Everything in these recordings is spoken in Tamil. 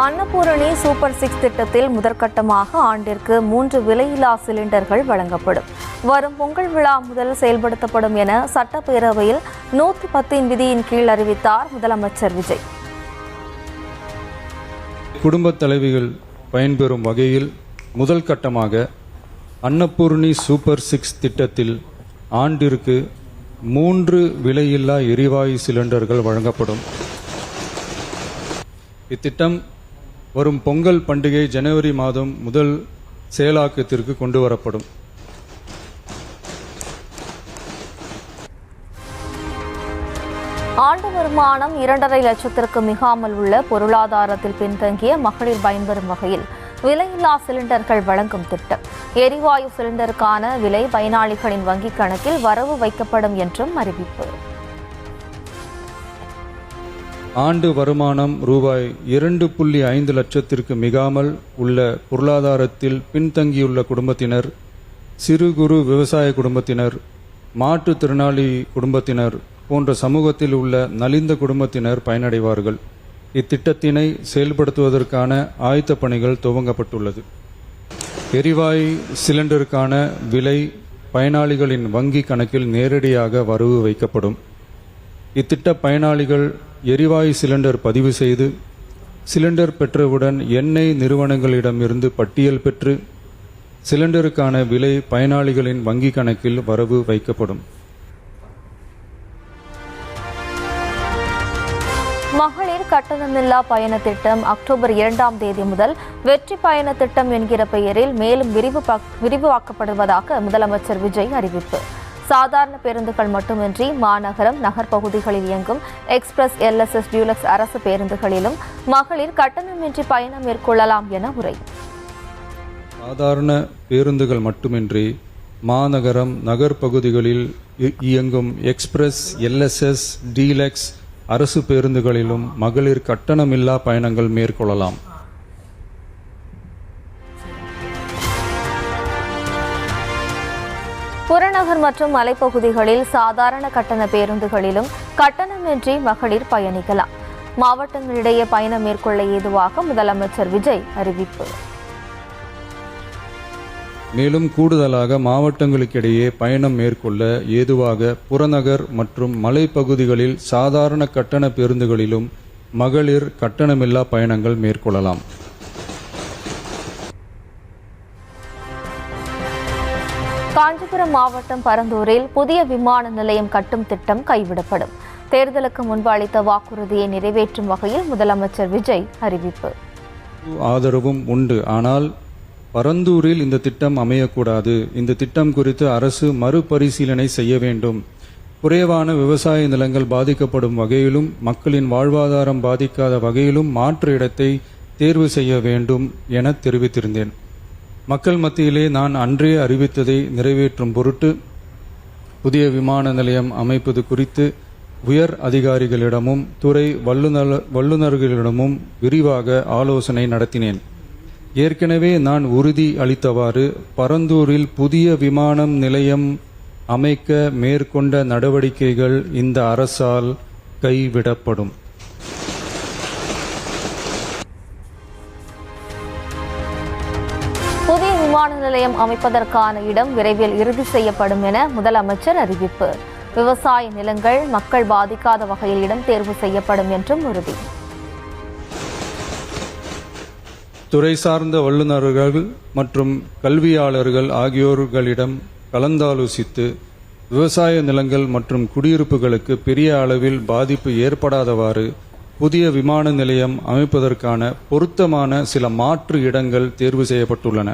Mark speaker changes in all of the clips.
Speaker 1: அன்னபூரணி சூப்பர் 6 திட்டத்தில் முதற்கட்டமாக ஆண்டிற்கு 3 விலையில்லா சிலிண்டர்கள் வழங்கப்படும். வரும் பொங்கல் விழா முதல் செயல்படுத்தப்படும் என சட்டப்பேரவையில் 110 விதியின் கீழ் அறிவித்தார் முதலமைச்சர் விஜய்.
Speaker 2: குடும்பத் தலைவிகள் பயன்பெறும் வகையில் முதல் கட்டமாக அன்னபூரணி சூப்பர் 6 திட்டத்தில் ஆண்டிற்கு 3 விலையில்லா எரிவாயு சிலிண்டர்கள் வழங்கப்படும். இத்திட்டம் வரும் பொங்கல் பண்டிகை ஜனவரி மாதம் முதல் செயலாக்கத்திற்கு கொண்டு வரப்படும்.
Speaker 1: ஆண்டு வருமானம் 2.5 லட்சத்திற்கு மிகாமல் உள்ள பொருளாதாரத்தில் பின்தங்கிய மகளிர் பயன்பெறும் வகையில் விலையில்லா சிலிண்டர்கள் வழங்கும் திட்டம். எரிவாயு சிலிண்டருக்கான விலை பயனாளிகளின் வங்கிக் கணக்கில் வரவு வைக்கப்படும் என்றும் அறிவிப்பு.
Speaker 2: ஆண்டு வருமானம் ரூபாய் 2.5 லட்சத்திற்கு மிகாமல் உள்ள பொருளாதாரத்தில் பின்தங்கியுள்ள குடும்பத்தினர், சிறு குறு விவசாய குடும்பத்தினர், மாற்றுத்திறனாளி குடும்பத்தினர் போன்ற சமூகத்தில் உள்ள நலிந்த குடும்பத்தினர் பயனடைவார்கள். இத்திட்டத்தினை செயல்படுத்துவதற்கான ஆயத்த பணிகள் துவங்கப்பட்டுள்ளது. எரிவாயு சிலிண்டருக்கான விலை பயனாளிகளின் வங்கி கணக்கில் நேரடியாக வரவு வைக்கப்படும். இத்திட்ட பயனாளிகள் எரிவாயு சிலிண்டர் பதிவு செய்து சிலிண்டர் பெற்றவுடன் எண்ணெய் நிறுவனங்களிடமிருந்து பட்டியல் பெற்று சிலிண்டருக்கான விலை பயனாளிகளின் வங்கி கணக்கில் வரவு வைக்கப்படும்.
Speaker 1: மகளிர் கட்டணமில்லா பயண திட்டம் அக்டோபர் 2ஆம் தேதி முதல் வெற்றி பயண திட்டம் என்கிற பெயரில் மேலும் விரிவாக்கப்படுவதாக முதலமைச்சர் விஜய் அறிவிப்பு. சாதாரண பேருந்துகள் மட்டுமின்றி மாநகரம், நகர்பகுதிகளில் இயங்கும் எக்ஸ்பிரஸ், எல்எஸ்எஸ், டியூலக்ஸ் அரசு பேருந்துகளிலும் மகளிர் கட்டணமின்றி பயணம் மேற்கொள்ளலாம் என உரை.
Speaker 2: சாதாரண பேருந்துகள் மட்டுமின்றி மாநகரம், நகர்பகுதிகளில் இயங்கும் எக்ஸ்பிரஸ், எல்எஸ்எஸ், டீலக்ஸ் அரசு பேருந்துகளிலும் மகளிர் கட்டணமில்லா பயணங்கள் மேற்கொள்ளலாம்.
Speaker 1: புறநகர் மற்றும் மலைப்பகுதிகளில் சாதாரண கட்டண பேருந்துகளிலும் கட்டணமின்றி மகளிர் பயணிக்கலாம். மாவட்டங்களிடையே பயணம் மேற்கொள்ள ஏதுவாக முதலமைச்சர் விஜய் அறிவிப்பு.
Speaker 2: மேலும் கூடுதலாக மாவட்டங்களுக்கிடையே பயணம் மேற்கொள்ள ஏதுவாக புறநகர் மற்றும் மலைப்பகுதிகளில் சாதாரண கட்டண பேருந்துகளிலும் மகளிர் கட்டணமில்லா பயணங்கள் மேற்கொள்ளலாம்.
Speaker 1: காஞ்சிபுரம் மாவட்டம் பரந்தூரில் புதிய விமான நிலையம் கட்டும் திட்டம் கைவிடப்படும். தேர்தலுக்கு முன்பு அளித்த வாக்குறுதியை நிறைவேற்றும் வகையில் முதலமைச்சர் விஜய் அறிவிப்பு.
Speaker 2: ஆதரவும் உண்டு, ஆனால் பரந்தூரில் இந்த திட்டம் அமையக்கூடாது. இந்த திட்டம் குறித்து அரசு மறுபரிசீலனை செய்ய வேண்டும். குறைவான விவசாய நிலங்கள் பாதிக்கப்படும் வகையிலும் மக்களின் வாழ்வாதாரம் பாதிக்காத வகையிலும் மாற்று இடத்தை தேர்வு செய்ய வேண்டும் என தெரிவித்திருந்தேன். மக்கள் மத்தியிலே நான் அன்றே அறிவித்ததை நிறைவேற்றும் பொருட்டு புதிய விமான நிலையம் அமைப்பது குறித்து உயர் அதிகாரிகளிடமும் துறை வல்லுநர்களிடமும் விரிவாக ஆலோசனை நடத்தினேன். ஏற்கனவே நான் உறுதி அளித்தவாறு பரந்தூரில் புதிய விமான நிலையம் அமைக்க மேற்கொண்ட நடவடிக்கைகள் இந்த அரசால் கைவிடப்படும்.
Speaker 1: புதிய விமான நிலையம் அமைப்பதற்கான இடம் விரைவில் இறுதி செய்யப்படும் என முதலமைச்சர் அறிவிப்பு. விவசாய நிலங்கள் மக்கள் பாதிக்காத வகையில் இடம் தேர்வு செய்யப்படும் என்றும் உறுதி.
Speaker 2: துறை சார்ந்த வல்லுநர்கள் மற்றும் கல்வியாளர்கள் ஆகியோர்களிடம் கலந்தாலோசித்து விவசாய நிலங்கள் மற்றும் குடியிருப்புகளுக்கு பெரிய அளவில் பாதிப்பு ஏற்படாதவாறு புதிய விமான நிலையம் அமைப்பதற்கான பொருத்தமான சில மாற்று இடங்கள் தேர்வு செய்யப்பட்டுள்ளன.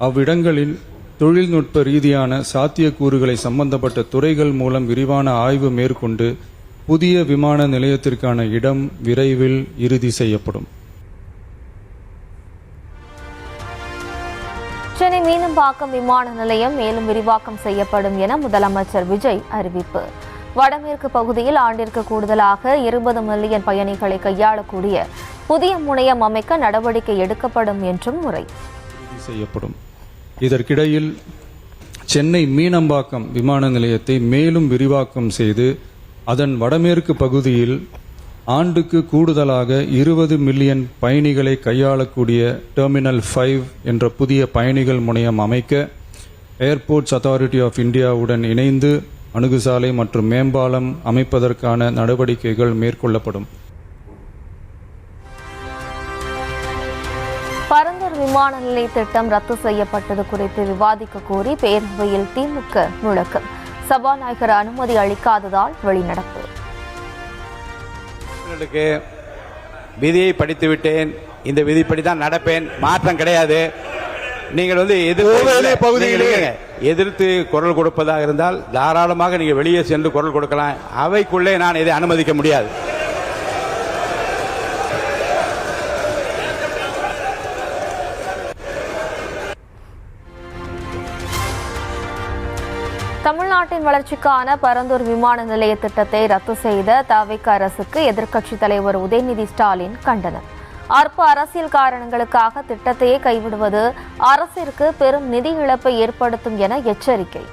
Speaker 2: அவ்விடங்களில் தொழில்நுட்ப ரீதியான சாத்தியக்கூறுகளை சம்பந்தப்பட்ட துறைகள் மூலம் விரிவான ஆய்வு மேற்கொண்டு புதிய விமான நிலையத்திற்கான இடம் விரைவில் இறுதி செய்யப்படும்.
Speaker 1: சென்னை மீனம்பாக்கம் விமான நிலையம் மேலும் விரிவாக்கம் செய்யப்படும் என முதலமைச்சர் விஜய் அறிவிப்பு. வடமேற்கு பகுதியில் ஆண்டிற்கு கூடுதலாக 20 மில்லியன் பயணிகளை கையாளக்கூடிய புதிய முனையம் அமைக்க நடவடிக்கை எடுக்கப்படும் என்றும் உரை
Speaker 2: செய்யப்படும். இதற்கிடையில் சென்னை மீனம்பாக்கம் விமான நிலையத்தை மேலும் விரிவாக்கம் செய்து அதன் வடமேற்கு பகுதியில் ஆண்டுக்கு கூடுதலாக 20 மில்லியன் பயணிகளை கையாளக்கூடிய டெர்மினல் 5 என்ற புதிய பயணிகள் முனையம் அமைக்க ஏர்போர்ட்ஸ் அத்தாரிட்டி ஆஃப் இந்தியாவுடன் இணைந்து அணுகுசாலை மற்றும் மேம்பாலம் அமைப்பதற்கான நடவடிக்கைகள் மேற்கொள்ளப்படும்.
Speaker 1: பரந்தூர் விமான நிலைய திட்டம் ரத்து செய்யப்பட்டது குறித்து விவாதிக்க கோரி பேரவையில் திமுக முழக்கம். சபாநாயகர் அனுமதி அளிக்காததால் வெளிநடப்பு.
Speaker 3: விதியை படித்து விட்டேன், இந்த விதிப்படி தான் நடப்பேன், மாற்றம் கிடையாது. நீங்கள் எதிர்த்து குரல் கொடுப்பதாக இருந்தால் தாராளமாக நீங்கள் வெளியே சென்று குரல் கொடுக்கலாம். அவைக்குள்ளே நான் இதை அனுமதிக்க முடியாது.
Speaker 1: தமிழ்நாட்டின் வளர்ச்சிக்கான பரந்தூர் விமான நிலைய திட்டத்தை ரத்து செய்த தவிக அரசுக்கு எதிர்க்கட்சித் தலைவர் உதயநிதி ஸ்டாலின் கண்டனம். அற்ப அரசியல் காரணங்களுக்காக திட்டத்தையே கைவிடுவது அரசிற்கு பெரும் நிதி இழப்பை ஏற்படுத்தும் என எச்சரிக்கை.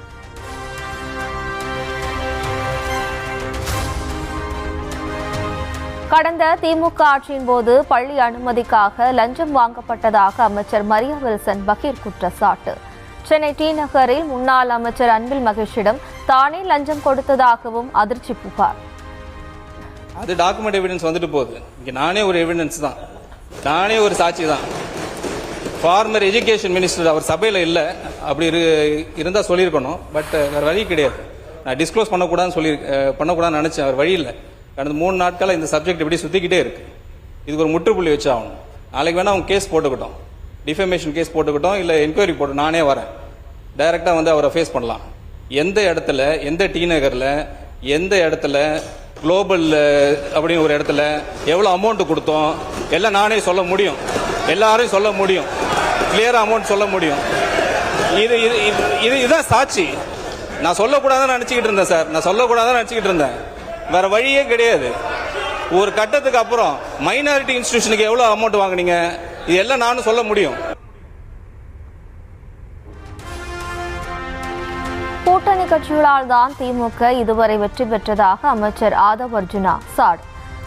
Speaker 1: கடந்த திமுக ஆட்சியின் போது பள்ளி அனுமதிக்காக லஞ்சம் வாங்கப்பட்டதாக அமைச்சர் மரியா வில்சன் பகீர் குற்றச்சாட்டு. சென்னை டி நகரில் முன்னாள் அமைச்சர் அன்பில் மகேஷிடம் தானே லஞ்சம் கொடுத்ததாகவும் அதிர்ச்சி புகார்.
Speaker 4: அது டாக்குமெண்ட் எவிடன்ஸ் வந்துட்டு போகுது. இங்க நானே ஒரு எவிடன்ஸ் தான், நானே ஒரு சாட்சி தான். ஃபார்மர் எஜுகேஷன் மினிஸ்டர் அவர் சபையில் இல்லை, அப்படி இருந்தால் சொல்லியிருக்கணும். பட் வேறு வழி கிடையாது. நான் டிஸ்க்ளோஸ் பண்ணக்கூடாதுன்னு நினச்சேன், அவர் வழி இல்லை. கடந்த 3 நாட்களாக இந்த சப்ஜெக்ட் இப்படி சுற்றிக்கிட்டே இருக்கு. இதுக்கு ஒரு முற்றுப்புள்ளி வச்சு ஆகணும். நாளைக்கு வேணால் அவங்க கேஸ் போட்டுக்கிட்டோம், டிஃபமேஷன் கேஸ் போட்டுக்கிட்டோம், இல்லை என்கொயரி போட்டு நானே வரேன், டைரெக்டாக வந்து அவரை ஃபேஸ் பண்ணலாம். எந்த இடத்துல, எந்த டி நகரில், எந்த இடத்துல, குளோபல் அப்படின்னு ஒரு இடத்துல எவ்வளோ அமௌண்ட் கொடுத்தோம் எல்லாம் நானே சொல்ல முடியும், எல்லாரையும் சொல்ல முடியும், கிளியராக அமௌண்ட் சொல்ல முடியும். இதுதான் சாட்சி. நான் சொல்லக்கூடாதுன்னு நினச்சிக்கிட்டு இருந்தேன் சார், நான் சொல்லக்கூடாதுன்னு நினச்சிக்கிட்டு இருந்தேன். வேற வழியே கிடையாது. ஒரு கட்டத்துக்கு அப்புறம் மைனாரிட்டி இன்ஸ்டிடியூஷனுக்கு எவ்வளோ அமௌண்ட் வாங்கினீங்க, இது எல்லாம் நானும் சொல்ல முடியும்.
Speaker 1: கூட்டணி கட்சிகளால் தான் திமுக இதுவரை வெற்றி பெற்றதாக அமைச்சர் ஆதவ் அர்ஜுனா சாடு.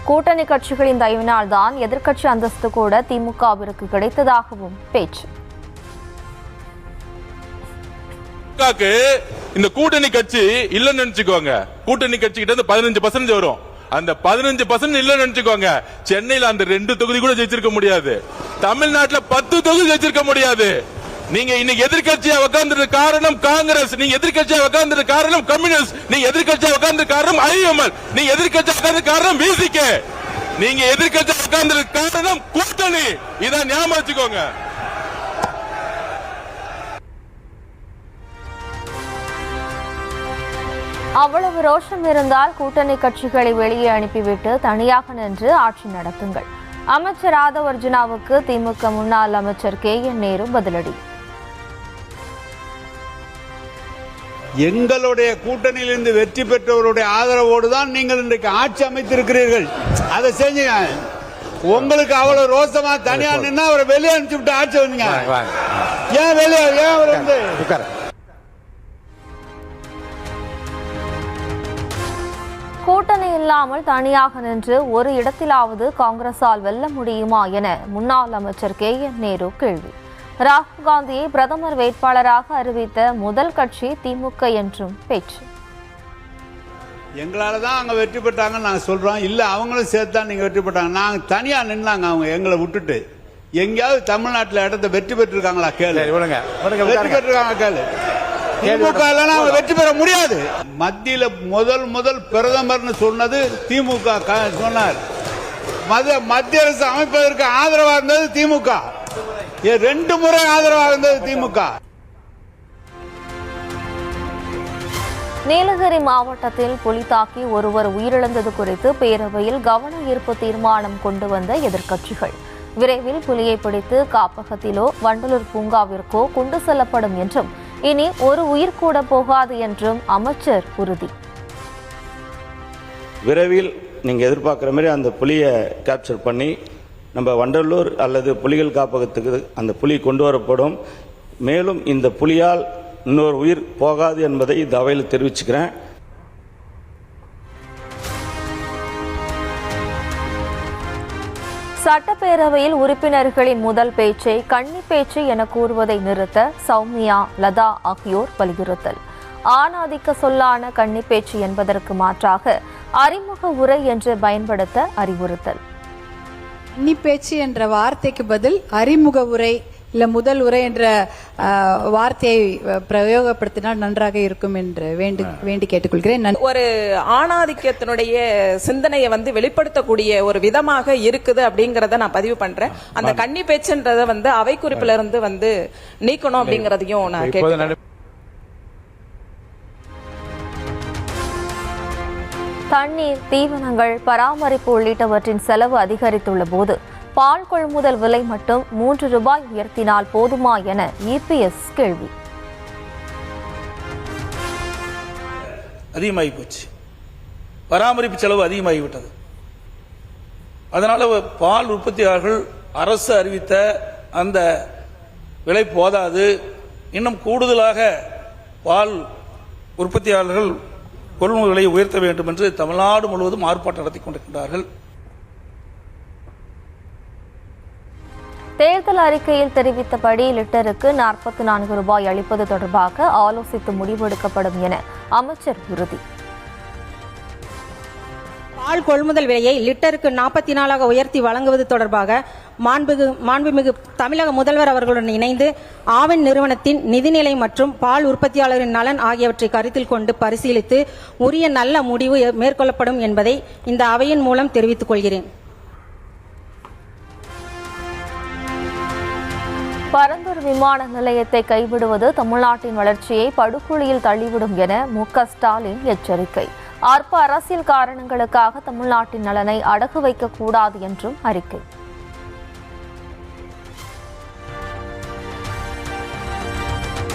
Speaker 1: கூட்டணி கட்சிகளின் தயவினால் தான் எதிர்க்கட்சி அந்தஸ்து கூட திமுகவிற்கு கிடைத்ததாகவும் பேச்சு.
Speaker 5: இந்த கூட்டணி கட்சி இல்லன்னு நினைச்சுக்கோங்க, கூட்டணி கட்சி கிட்ட இருந்து 15% வரும். அந்த 15% இல்ல நினைச்சுக்கோங்க, சென்னையில அந்த 2 தொகுதி கூட ஜெயிச்சிருக்க முடியாது, தமிழ்நாட்டுல 10 தொகுதி ஜெயிச்சிருக்க முடியாது. நீங்க இன்னைக்கு எதிர்க்கட்சியா உட்கார்ந்து காரணம் காங்கிரஸ், நீங்க எதிர்க்கட்சியா உட்கார்ந்து காரணம் கம்யூனிஸ்ட், நீங்க எதிர்க்கட்சியா உட்கார்ந்து காரணம் ஐஎம்எல், நீங்க எதிர்க்கட்சியா உட்கார்ந்து காரணம் விசிகே, நீங்க எதிர்க்கட்சியா உட்கார்ந்து காரணம் கூட்டணி. இதான் ஞாபகம் வச்சுக்கோங்க.
Speaker 1: அவ்வளவு ரோஷம் இருந்தால் கூட்டணி கட்சிகளை வெளியே அனுப்பிவிட்டு தனியாக நின்று ஆட்சி நடத்துங்கள். அமைச்சர் ஆதவ் அர்ஜுனாவுக்கு திமுக முன்னாள் அமைச்சர் KN நேரு பதிலடி.
Speaker 6: எங்களுடைய கூட்டணியிலிருந்து வெற்றி பெற்றவருடைய ஆதரவோடு தான் நீங்கள் இன்றைக்கு ஆட்சி அமைத்திருக்கிறீர்கள். அதை செஞ்சு உங்களுக்கு அவ்வளவு ரோசமா தனியா நின்னா அவரை வெளியே அனுப்பிச்சு விட்டு ஆட்சி வந்தீங்க. ஏன் வெளியே, ஏன் அவர் வந்து
Speaker 1: கூட்டணி இல்லாமல் தனியாக நின்று ஒரு இடத்திலாவது காங்கிரசால் வெல்ல முடியுமா என முன்னாள் அமைச்சர் KN நேரு கேள்வி. ராகுல் காந்தியை பிரதமர் வேட்பாளராக அறிவித்த முதல் கட்சி திமுக என்றும் பேச்சு.
Speaker 6: எங்களால தான் அங்க வெற்றி பெற்றாங்கன்னு நாங்க சொல்றோம். இல்ல அவங்களும் சேர்த்து தான் நீங்க வெற்றி பெற்றாங்க. நாங்க தனியா நின்னாங்க, அவங்க எங்களை விட்டுட்டு. எங்கேயாவது தமிழ்நாட்டில் இடத்த வெற்றி பெற்றிருக்காங்களா கேளு, வெற்றி பெற்றிருக்காங்க கேளு. திமுக அவங்க வெற்றி பெற முடியாது. மத்தியில முதல் பிரதமர்னு சொன்னது திமுக சொன்னார். மத்திய அரசு அமைப்பதற்கு ஆதரவாக இருந்தது திமுக. 2 முறை ஆதரவாக இருந்தது திமுக.
Speaker 1: நீலகிரி மாவட்டத்தில் புலி தாக்கி ஒருவர் உயிரிழந்தது குறித்து பேரவையில் கவன ஈர்ப்பு தீர்மானம் கொண்டு வந்த எதிர்க்கட்சிகள். விரைவில் புலியை பிடித்து காப்பகத்திலோ வண்டலூர் பூங்காவிற்கோ கொண்டு செல்லப்படும் என்றும், இனி ஒரு உயிர் கூட போகாது என்றும் அமைச்சர் உறுதி.
Speaker 7: விரைவில் நீங்கள் எதிர்பார்க்குற மாதிரி அந்த புலியை கேப்சர் பண்ணி நம்ம வண்டலூர் அல்லது புலிகள் காப்பகத்துக்கு அந்த புலி கொண்டு வரப்படும். மேலும் இந்த புலியால் இன்னொரு உயிர் போகாது என்பதை இந்த அவையில் தெரிவிச்சுக்கிறேன்.
Speaker 1: சட்டப்பேரவையில் உறுப்பினர்களின் முதல் பேச்சை கன்னி பேச்சு என கூறுவதை நிறுத்த சௌமியா, லதா ஆகியோர் வலியுறுத்தல். ஆணாதிக்க சொல்லான கன்னி பேச்சு என்பதற்கு மாற்றாக அறிமுக உரை என்று பயன்படுத்த அறிவுறுத்தல்.
Speaker 8: கன்னி பேச்சு என்ற வார்த்தைக்கு பதில் அறிமுக உரை இல்ல முதல் உரை என்ற வார்த்தையை பிரயோகப்படுத்தினால் நன்றாக இருக்கும் என்று வேண்டி கேட்டுக்கொள்கிறேன்.
Speaker 9: ஒரு ஆணாதிக்கத்தினுடைய சிந்தனையை வெளிப்படுத்தக்கூடிய ஒரு விதமாக இருக்குது அப்படிங்கறத நான் பதிவு பண்றேன். அந்த கன்னி பேச்சுன்றத அவை குறிப்பில இருந்து நீக்கணும் அப்படிங்கறதையும் நான் கேட்கிறேன்.
Speaker 1: தண்ணீர், தீவனங்கள், பராமரிப்பு உள்ளிட்டவற்றின் செலவு அதிகரித்துள்ள போது பால் கொள்முதல் விலை மட்டும் ₹3 உயர்த்தினால் போதுமா என EPS கேள்வி.
Speaker 10: அதிகமாகி போச்சு, பராமரிப்பு செலவு அதிகமாகிவிட்டது. அதனால பால் உற்பத்தியாளர்கள் அரசு அறிவித்த அந்த விலை போதாது, இன்னும் கூடுதலாக பால் உற்பத்தியாளர்கள் கொள்முதல் விலையை உயர்த்த வேண்டும் என்று தமிழ்நாடு முழுவதும் ஆர்ப்பாட்டம் நடத்தி கொண்டிருக்கிறார்கள்.
Speaker 1: தேர்தல் அறிக்கையில் தெரிவித்தபடி லிட்டருக்கு ₹44 அளிப்பது தொடர்பாக ஆலோசித்து முடிவெடுக்கப்படும் என அமைச்சர் உறுதி.
Speaker 11: பால் கொள்முதல் விலையை லிட்டருக்கு 44 உயர்த்தி வழங்குவது தொடர்பாக மாண்புமிகு தமிழக முதல்வர் அவர்களுடன் இணைந்து ஆவின் நிறுவனத்தின் நிதிநிலை மற்றும் பால் உற்பத்தியாளரின் நலன் ஆகியவற்றை கருத்தில் கொண்டு பரிசீலித்து உரிய நல்ல முடிவு மேற்கொள்ளப்படும் என்பதை இந்த அவையின் மூலம் தெரிவித்துக் கொள்கிறேன்.
Speaker 1: பரந்தூர் விமான நிலையத்தை கைவிடுவது தமிழ்நாட்டின் வளர்ச்சியை படுகொலியில் தள்ளிவிடும் என MK ஸ்டாலின் எச்சரிக்கை. அற்ப அரசியல் காரணங்களுக்காக தமிழ்நாட்டின் நலனை அடகு வைக்கக்கூடாது என்றும் அறிக்கை.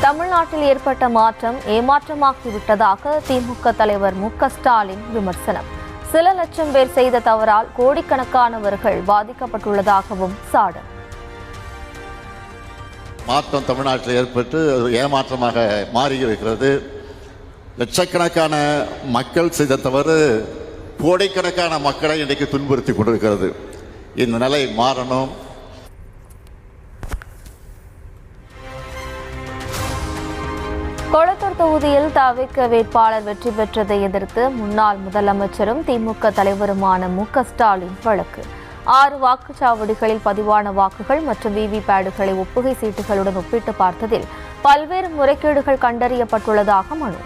Speaker 1: தமிழ்நாட்டில் ஏற்பட்ட மாற்றம் ஏமாற்றமாகிவிட்டதாக திமுக தலைவர் MK ஸ்டாலின் விமர்சனம். சில லட்சம் பேர் செய்த தவறால் கோடிக்கணக்கானவர்கள் பாதிக்கப்பட்டுள்ளதாகவும் சாடல்.
Speaker 12: மாற்றம் தமிழ்நாட்டில் ஏற்பட்டு ஏமாற்றமாக மாறி இருக்கிறது. லட்சக்கணக்கான மக்கள் செய்த தவறு கோடிக்கணக்கான மக்களை இன்றைக்கு துன்புறுத்தி கொண்டிருக்கிறது. இந்த நிலை மாறணும்.
Speaker 1: கொளத்தூர் தொகுதியில் தவிக வேட்பாளர் வெற்றி பெற்றதை எதிர்த்து முன்னாள் முதலமைச்சரும் திமுக தலைவருமான MK ஸ்டாலின் வழக்கு. 6 வாக்குச்சாவடிகளில் பதிவான வாக்குகள் மற்றும் விவிபேடுகளை ஒப்புகை சீட்டுகளுடன் ஒப்பிட்டு பார்த்ததில் பல்வேறு முறைகேடுகள் கண்டறியப்பட்டுள்ளதாக மனு.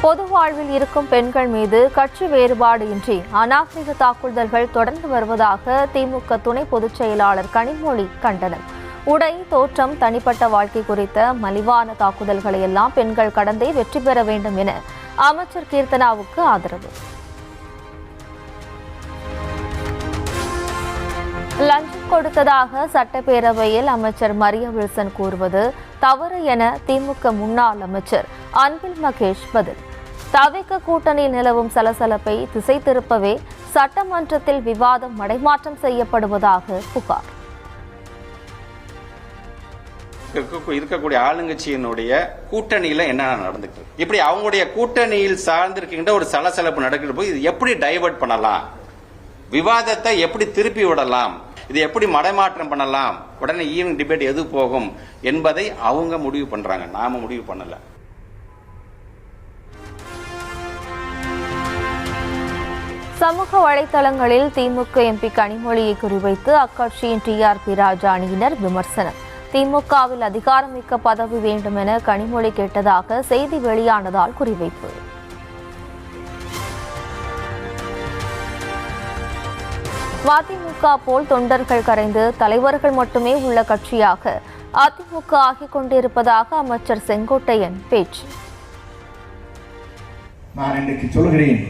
Speaker 1: பொது வாழ்வில் இருக்கும் பெண்கள் மீது கட்சி வேறுபாடு இன்றி அநாகரிக தாக்குதல்கள் தொடர்ந்து வருவதாக திமுக துணை பொதுச் செயலாளர் கனிமொழி கண்டனம். உடை, தோற்றம், தனிப்பட்ட வாழ்க்கை குறித்த மலிவான தாக்குதல்களை எல்லாம் பெண்கள் கடந்தே வெற்றி பெற வேண்டும் என அமைச்சர் கீர்த்தனாவுக்கு ஆதரவு. லஞ்சம் கொடுத்ததாக சட்டப்பேரவையில் அமைச்சர் மரியா வில்சன் கூறுவது தவறு என திமுக முன்னாள் அமைச்சர் அன்பில் மகேஷ் பதில். தவிக கூட்டணியில் நிலவும் சலசலப்பை திசை திருப்பவே சட்டமன்றத்தில் விவாதம் மடைமாற்றம் செய்யப்படுவதாக புகார்.
Speaker 13: இருக்கக்கூடிய ஆளுங்கட்சியினுடைய கூட்டணியில என்ன நடந்துட்டு இப்படி அவங்களுடைய கூட்டணியில் சார்ந்திருக்கின்ற ஒரு சலசலப்பு நடக்கிற போது இது எப்படி டைவர்ட் பண்ணலாம், விவாதத்தை எப்படி திருப்பி விடலாம், இது எப்படி மடைமாற்றம் பண்ணலாம், உடனே ஈவினிங் டிபேட் எது போகும் என்பதை அவங்க முடிவு பண்றாங்க, நாம முடிவு பண்ணல.
Speaker 1: சமூக வலைதளங்களில் திமுக MP கனிமொழியை குறிவைத்து அக்கட்சியின் TRP ராஜா அணியினர் விமர்சனம். திமுகவில் அதிகாரமிக்க பதவி வேண்டும் என கனிமொழி கேட்டதாக செய்தி வெளியானதால் குறிவைப்பு. மதிமுக போல் தொண்டர்கள் கரைந்து தலைவர்கள் மட்டுமே உள்ள கட்சியாக அதிமுக ஆகிக் கொண்டிருப்பதாக அமைச்சர் செங்கோட்டையன் பேச்சு.
Speaker 14: நான் இன்றைக்கு சொல்கிறேன்,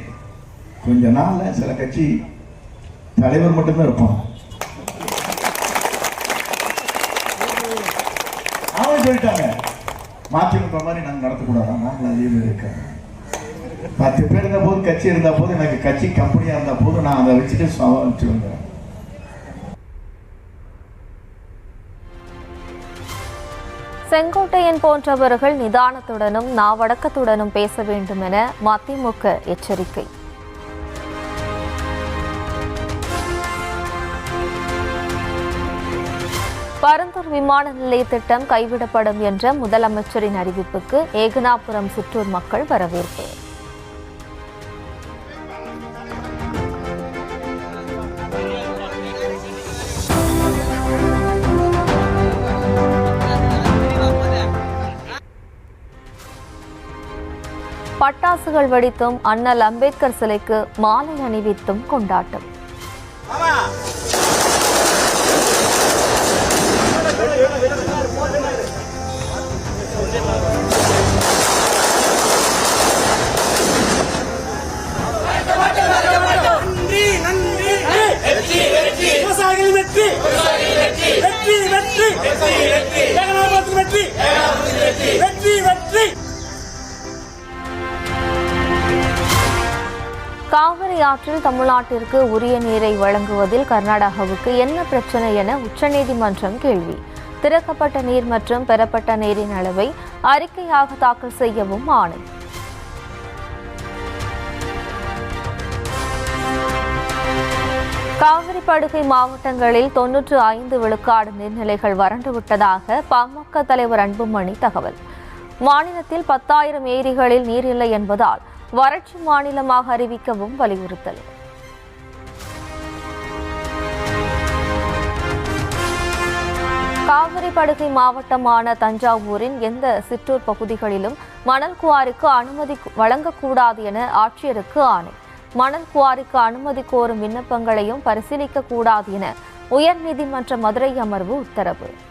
Speaker 14: கொஞ்ச நாள்ல சில கட்சி தலைவர் மட்டும்தான் இருப்போம். அவன் சொல்லிட்டாங்க மதிமுக மாதிரி நாங்கள் நடத்தக்கூடாது, நாங்கள் அதே மாதிரி இருக்காங்க. 10 பேர் இருந்த போது கட்சி இருந்த போது எனக்கு கட்சி கம்பெனியா இருந்த போது நான் அதை வச்சுட்டு சவாலிச்சு வந்தேன்.
Speaker 1: செங்கோட்டையன் போன்றவர்கள் நிதானத்துடனும் நாவடக்கத்துடனும் பேச வேண்டும் என மதிமுக எச்சரிக்கை. பரந்தூர் விமான நிலைய திட்டம் கைவிடப்படும் என்ற முதலமைச்சரின் அறிவிப்புக்கு ஏகனாபுரம் சிற்றூர் மக்கள் வரவேற்பு. பட்டாசுகள் வெடித்தும் அண்ணல் அம்பேத்கர் சிலைக்கு மாலை அணிவித்தும் கொண்டாட்டம். காவிரி ஆற்றில் தமிழ்நாட்டிற்கு உரிய நீரை வழங்குவதில் கர்நாடகாவுக்கு என்ன பிரச்சனை என உச்சநீதிமன்றம் கேள்வி. திறக்கப்பட்ட நீர் மற்றும் பெறப்பட்ட நீரின் அளவை அறிக்கையாக தாக்கல் செய்யவும் ஆணை. காவிரி படுகை மாவட்டங்களில் 95 விழுக்காடு நீர்நிலைகள் வறண்டுவிட்டதாக பாமக தலைவர் அன்புமணி தகவல். மாநிலத்தில் 10,000 ஏரிகளில் நீர் இல்லை என்பதால் வறட்சி மாநிலமாக அறிவிக்கவும் வலியுறுத்தல். காவிரி படுகை மாவட்டமான தஞ்சாவூரின் எந்த சிற்றூர் பகுதிகளிலும் மணல் குவாரிக்கு அனுமதி வழங்கக்கூடாது என ஆட்சியருக்கு ஆணை. மணல் குவாரிக்கு அனுமதி கோரும் விண்ணப்பங்களையும் பரிசீலிக்க கூடாது என உயர்நீதிமன்ற மதுரை அமர்வு உத்தரவு.